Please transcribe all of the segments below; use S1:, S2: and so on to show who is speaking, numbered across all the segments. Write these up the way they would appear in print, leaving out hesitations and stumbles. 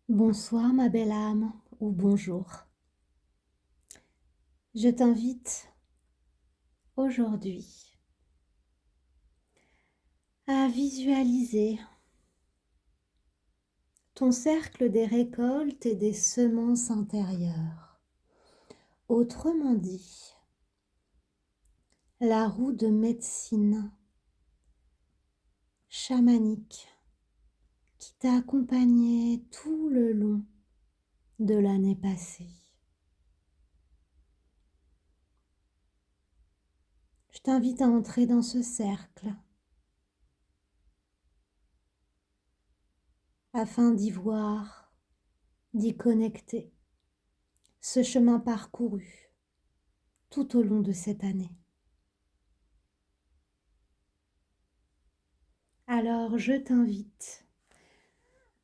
S1: Bonsoir ma belle âme ou bonjour. Je t'invite aujourd'hui à visualiser ton cercle des récoltes et des semences intérieures. Autrement dit, la roue de médecine chamanique qui t'a accompagné tout le long de l'année passée. Je t'invite à entrer dans ce cercle afin d'y voir, d'y connecter ce chemin parcouru tout au long de cette année. Alors je t'invite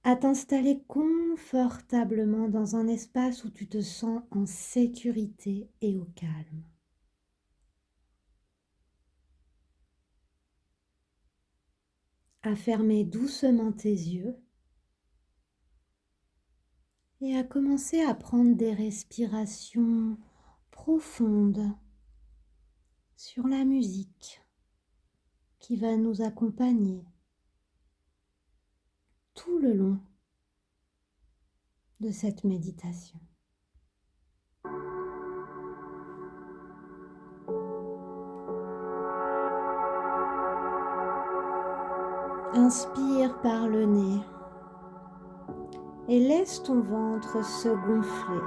S1: à t'installer confortablement dans un espace où tu te sens en sécurité et au calme. À fermer doucement tes yeux et à commencer à prendre des respirations profondes sur la musique qui va nous accompagner tout le long de cette méditation. Inspire par le nez et laisse ton ventre se gonfler.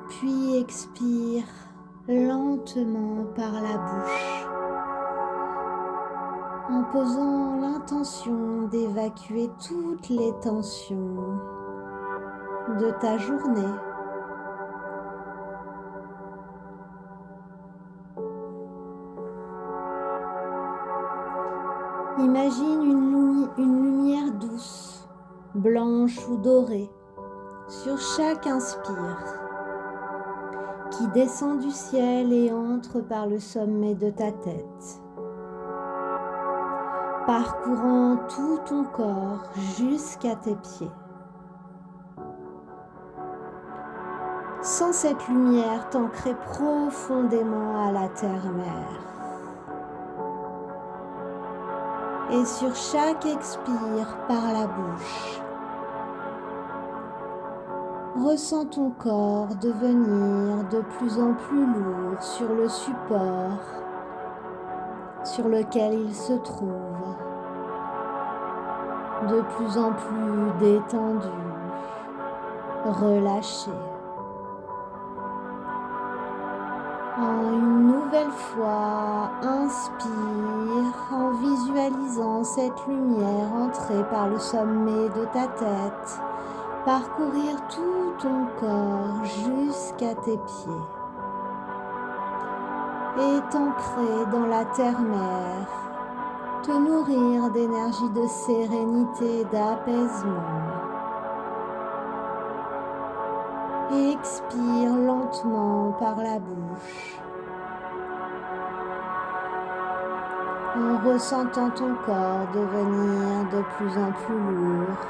S1: Puis expire lentement par la bouche en posant l'intention d'évacuer toutes les tensions de ta journée. Imagine une lumière douce, blanche ou dorée, sur chaque inspire, qui descend du ciel et entre par le sommet de ta tête, parcourant tout ton corps jusqu'à tes pieds. Sens cette lumière t'ancrer profondément à la terre-mère. Et sur chaque expire par la bouche, ressens ton corps devenir de plus en plus lourd sur le support sur lequel il se trouve, de plus en plus détendu, relâché. Une nouvelle fois, inspire en visualisant cette lumière entrer par le sommet de ta tête, parcourir tout ton corps jusqu'à tes pieds et t'ancrer dans la terre-mère, te nourrir d'énergie de sérénité et d'apaisement. Et expire lentement par la bouche en ressentant ton corps devenir de plus en plus lourd,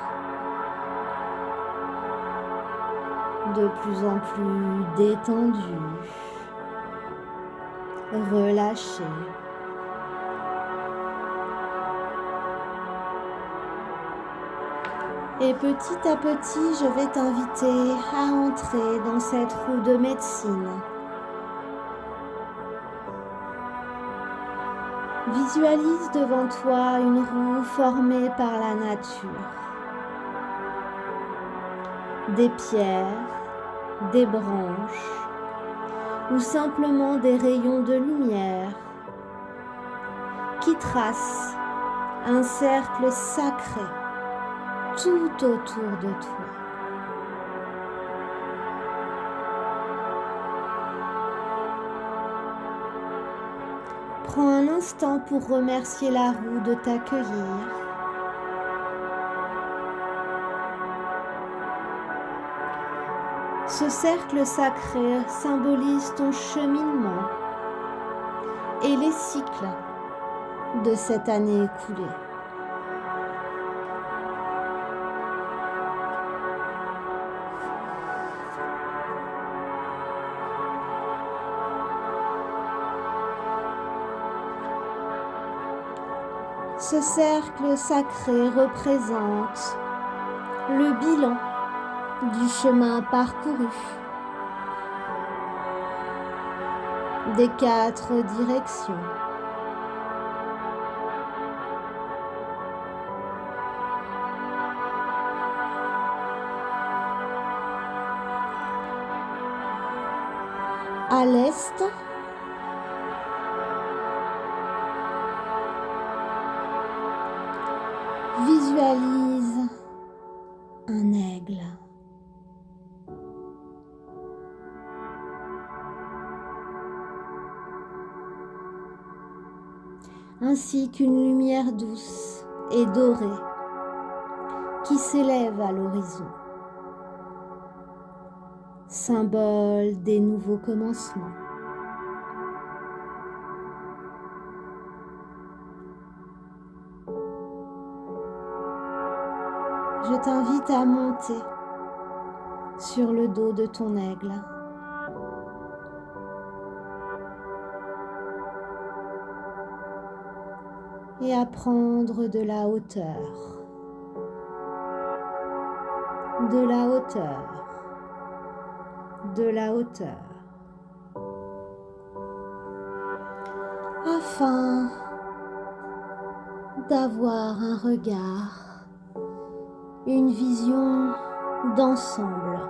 S1: de plus en plus détendu, relâché. Et petit à petit, je vais t'inviter à entrer dans cette roue de médecine. Visualise devant toi une roue formée par la nature. Des pierres, des branches ou simplement des rayons de lumière qui tracent un cercle sacré tout autour de toi. Prends un instant pour remercier la roue de t'accueillir. Ce cercle sacré symbolise ton cheminement et les cycles de cette année écoulée. Ce cercle sacré représente le bilan du chemin parcouru, des 4 directions. À l'est, visualise un aigle. Ainsi qu'une lumière douce et dorée qui s'élève à l'horizon, symbole des nouveaux commencements. Je t'invite à monter sur le dos de ton aigle. Et à prendre de la hauteur, de la hauteur, de la hauteur, afin d'avoir un regard, une vision d'ensemble.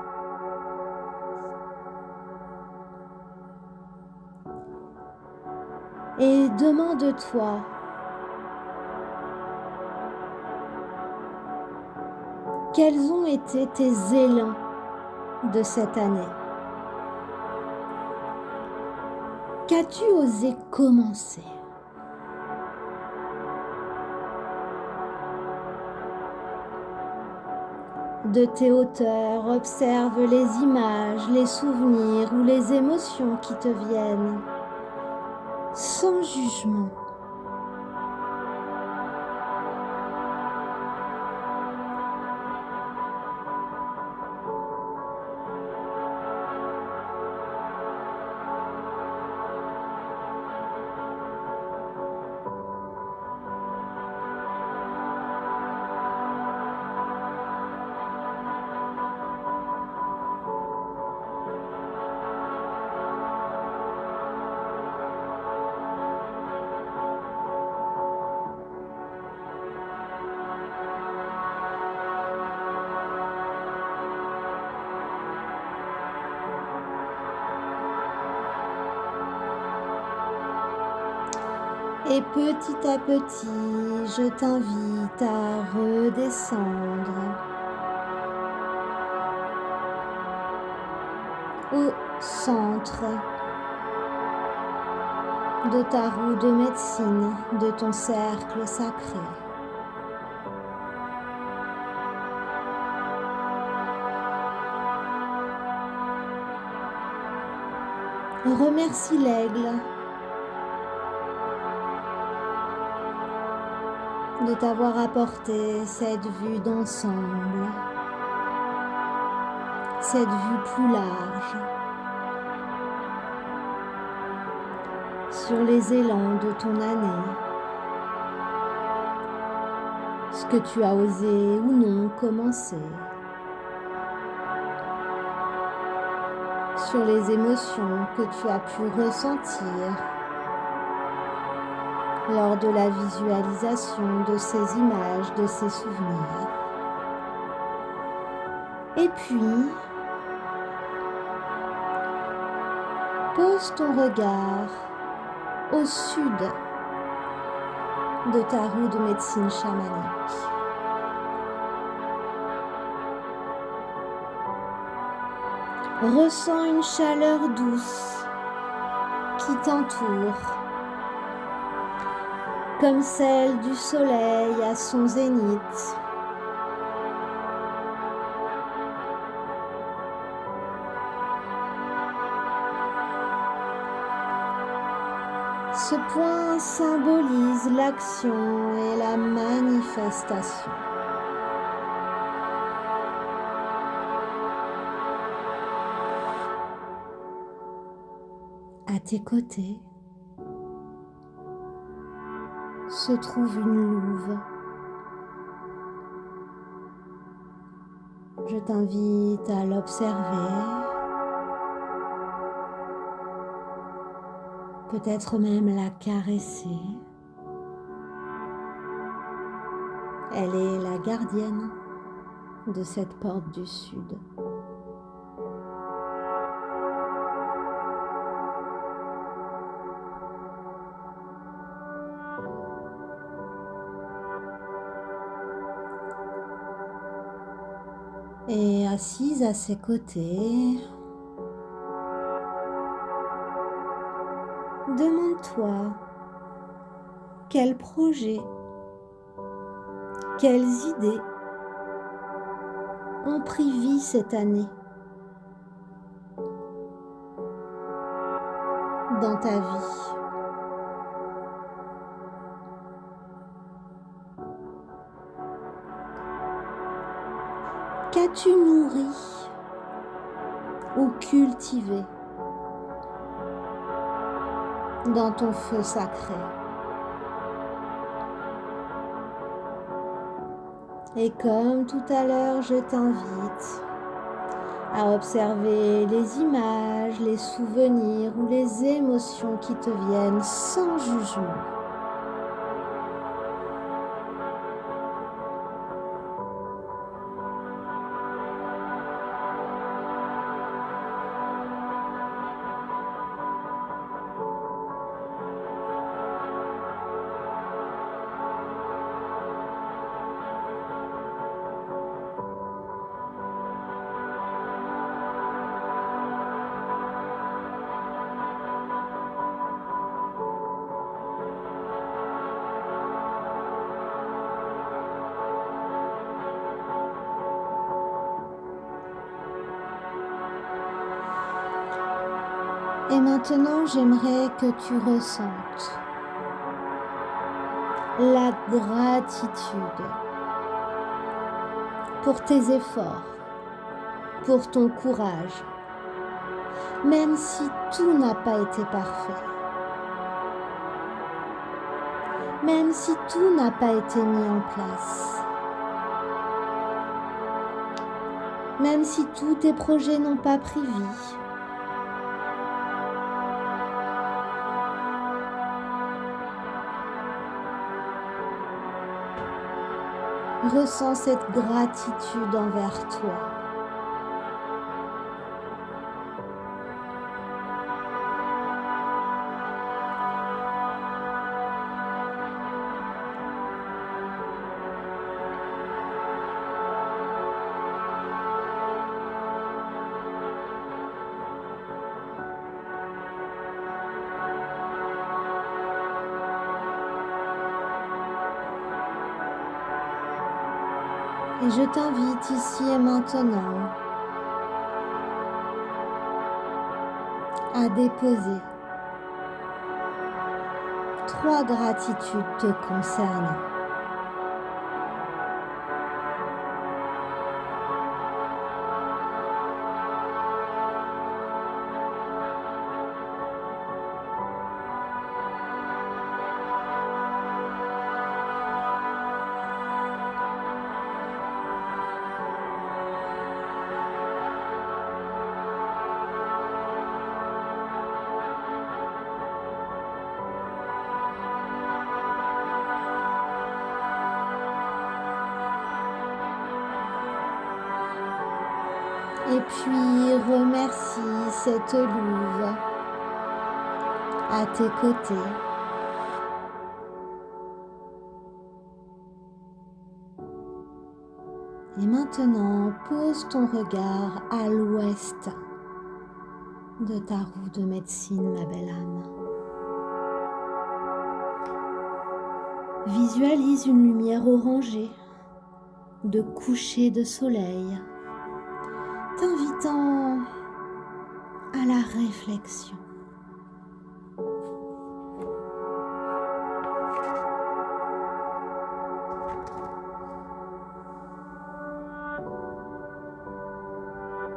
S1: Et demande-toi, quels ont été tes élans de cette année? Qu'as-tu osé commencer? De tes hauteurs, observe les images, les souvenirs ou les émotions qui te viennent, sans jugement. Et petit à petit, je t'invite à redescendre au centre de ta roue de médecine, de ton cercle sacré. Remercie l'aigle de t'avoir apporté cette vue d'ensemble, cette vue plus large sur les élans de ton année, ce que tu as osé ou non commencer, sur les émotions que tu as pu ressentir lors de la visualisation de ces images, de ces souvenirs. Et puis, pose ton regard au sud de ta roue de médecine chamanique. Ressens une chaleur douce qui t'entoure, comme celle du soleil à son zénith. Ce point symbolise l'action et la manifestation. À tes côtés se trouve une louve. Je t'invite à l'observer, peut-être même la caresser. Elle est la gardienne de cette porte du sud. Et assise à ses côtés, demande-toi quels projets, quelles idées ont pris vie cette année dans ta vie. Qu'as-tu nourri ou cultivé dans ton feu sacré? Et comme tout à l'heure, je t'invite à observer les images, les souvenirs ou les émotions qui te viennent sans jugement. Et maintenant, j'aimerais que tu ressentes la gratitude pour tes efforts, pour ton courage, même si tout n'a pas été parfait, même si tout n'a pas été mis en place, même si tous tes projets n'ont pas pris vie. Ressens cette gratitude envers toi. Et je t'invite ici et maintenant à déposer 3 gratitudes te concernant. Et puis remercie cette louve à tes côtés. Et maintenant, pose ton regard à l'ouest de ta roue de médecine, ma belle âme. Visualise une lumière orangée de coucher de soleil, t'invitant à la réflexion.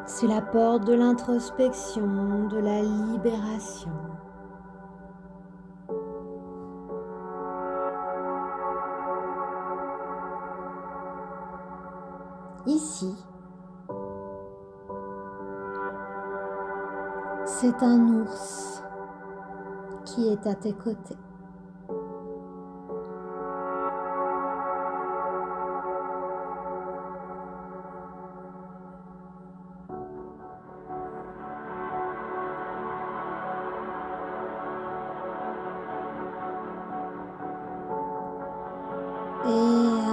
S1: C'est la porte de l'introspection, de la libération. Ici, c'est un ours qui est à tes côtés. Et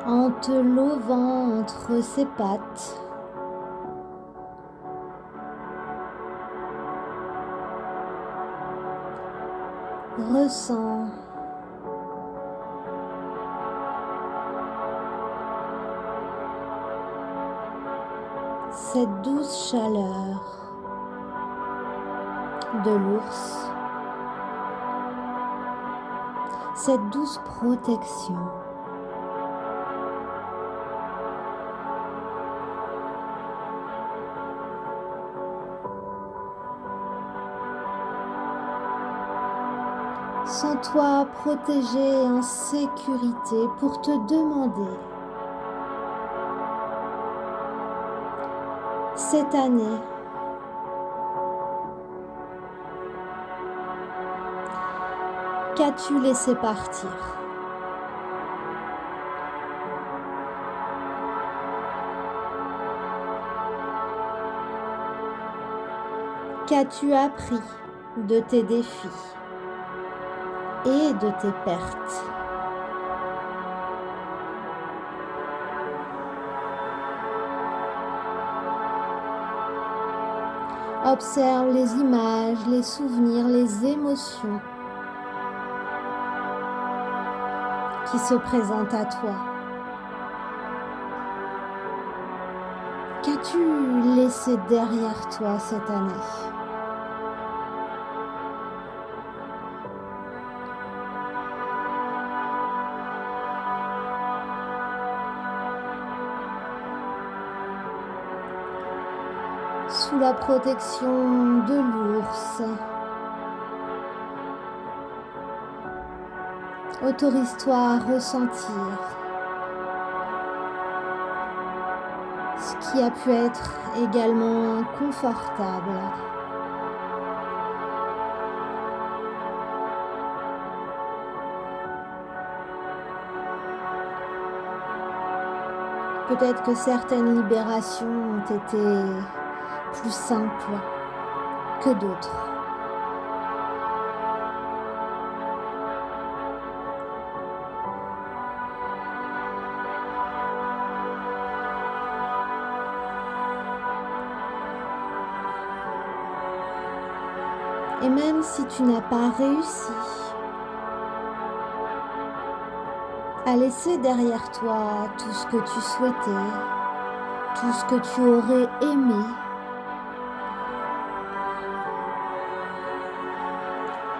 S1: en te levant entre ses pattes, ressens cette douce chaleur de l'ours, cette douce protection. Sens-toi protégé et en sécurité pour te demander cette année qu'as-tu laissé partir? Qu'as-tu appris de tes défis et de tes pertes? Observe les images, les souvenirs, les émotions qui se présentent à toi. Qu'as-tu laissé derrière toi cette année? Sous la protection de l'ours, autorise-toi à ressentir ce qui a pu être également inconfortable. Peut-être que certaines libérations ont été plus simples que d'autres. Et même si tu n'as pas réussi à laisser derrière toi tout ce que tu souhaitais, tout ce que tu aurais aimé,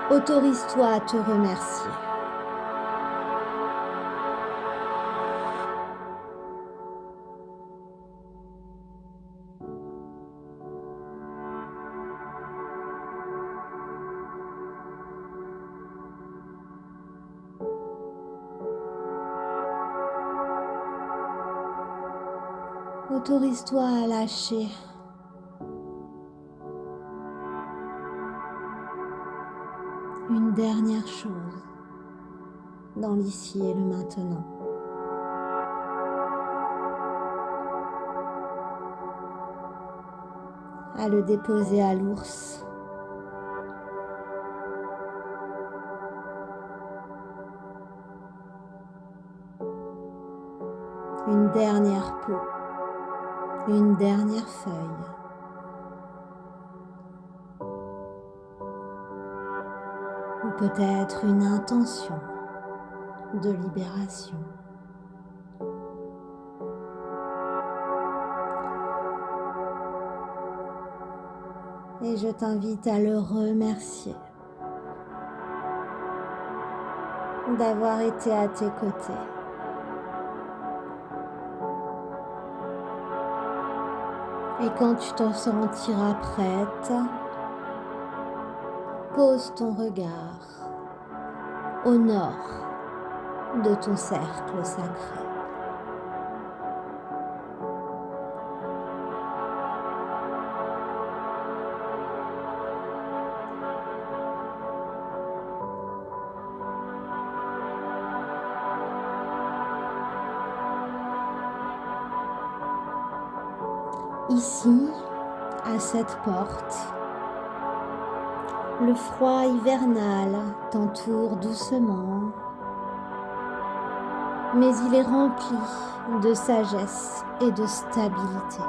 S1: autorise-toi à te remercier. Autorise-toi à lâcher une dernière chose dans l'ici et le maintenant. À le déposer à l'ours. Une dernière peau, une dernière feuille. Ou peut-être une intention de libération. Et je t'invite à le remercier d'avoir été à tes côtés. Et quand tu te sentiras prête, pose ton regard au nord de ton cercle sacré. Ici, à cette porte, le froid hivernal t'entoure doucement, mais il est rempli de sagesse et de stabilité.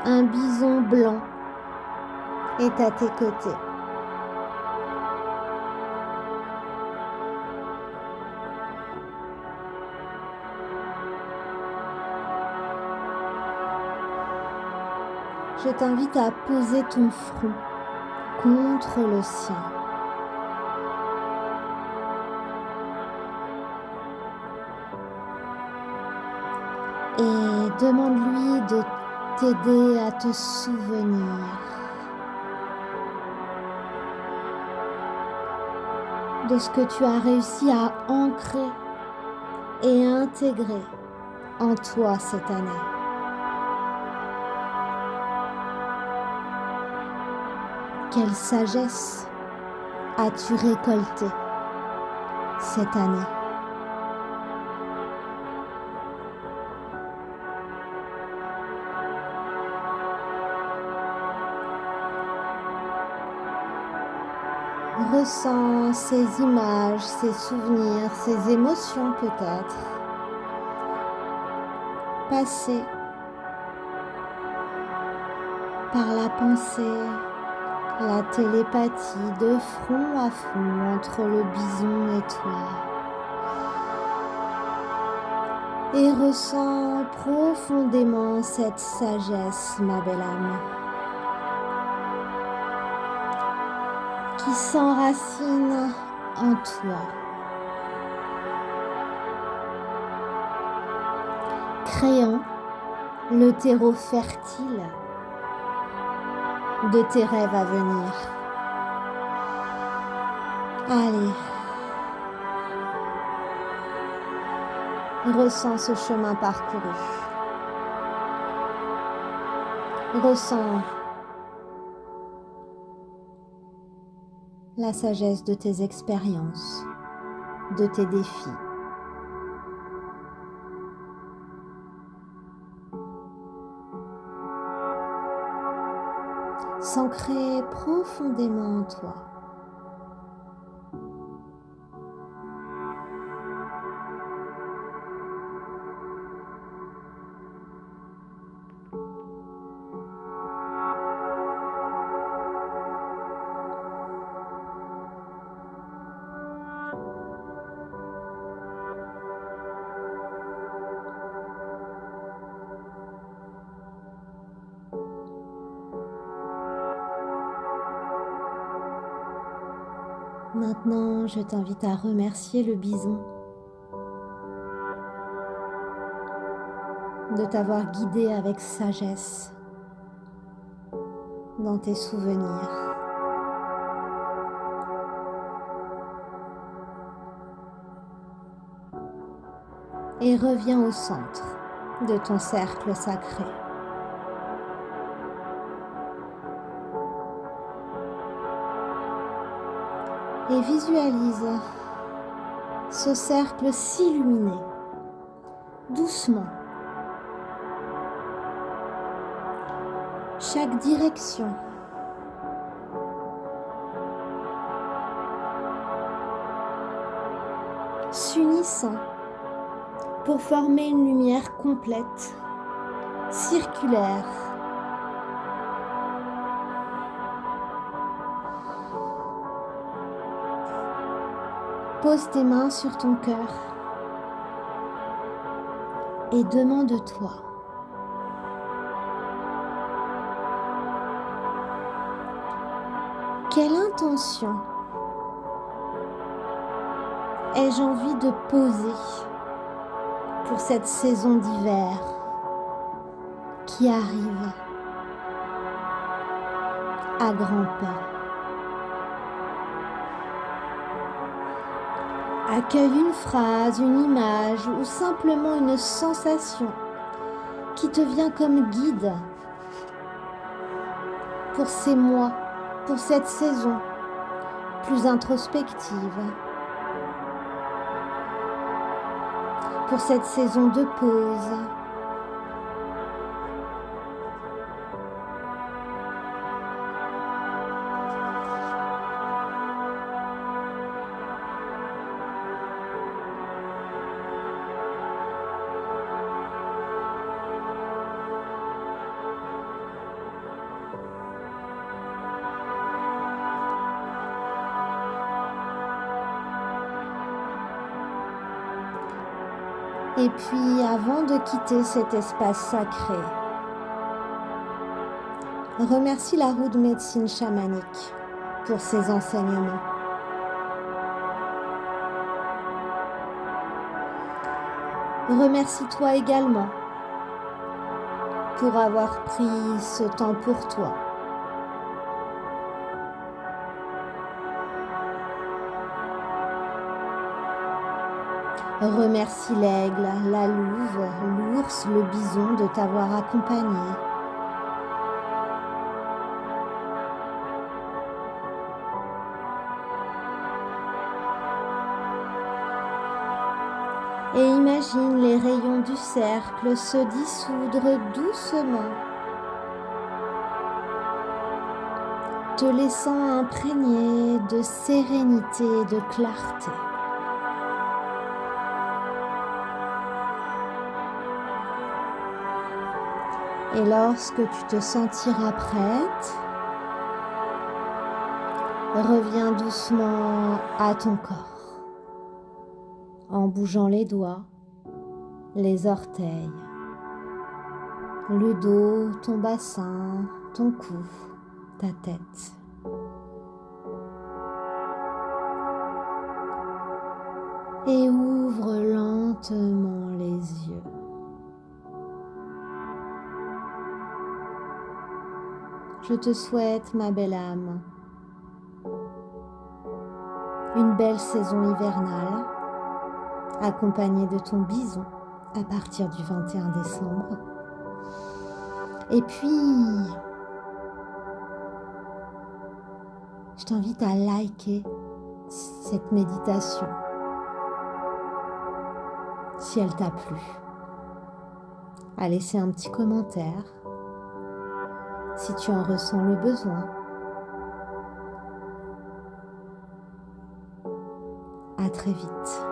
S1: Un bison blanc est à tes côtés. Je t'invite à poser ton front contre le sien. Et demande-lui de t'aider à te souvenir de ce que tu as réussi à ancrer et intégrer en toi cette année. Quelle sagesse as-tu récolté cette année? Ressens ces images, ces souvenirs, ces émotions peut-être passer par la pensée, la télépathie de front à front entre le bison et toi. Et ressens profondément cette sagesse, ma belle âme, qui s'enracine en toi, créant le terreau fertile de tes rêves à venir. Allez, ressens ce chemin parcouru. Ressens la sagesse de tes expériences, de tes défis. S'ancrer profondément en toi. Maintenant, je t'invite à remercier le bison de t'avoir guidé avec sagesse dans tes souvenirs. Et reviens au centre de ton cercle sacré. Et visualise ce cercle s'illuminer doucement. Chaque direction s'unissant pour former une lumière complète, circulaire. Pose tes mains sur ton cœur et demande-toi: quelle intention ai-je envie de poser pour cette saison d'hiver qui arrive à grands pas? Accueille une phrase, une image ou simplement une sensation qui te vient comme guide pour ces mois, pour cette saison plus introspective, pour cette saison de pause. Et puis, avant de quitter cet espace sacré, remercie la roue de médecine chamanique pour ses enseignements. Remercie-toi également pour avoir pris ce temps pour toi. Remercie l'aigle, la louve, l'ours, le bison de t'avoir accompagné. Et imagine les rayons du cercle se dissoudre doucement, te laissant imprégner de sérénité et de clarté. Et lorsque tu te sentiras prête, reviens doucement à ton corps, en bougeant les doigts, les orteils, le dos, ton bassin, ton cou, ta tête. Et ouvre lentement les yeux. Je te souhaite, ma belle âme, une belle saison hivernale, accompagnée de ton bison à partir du 21 décembre. Et puis, je t'invite à liker cette méditation si elle t'a plu, à laisser un petit commentaire si tu en ressens le besoin. À très vite.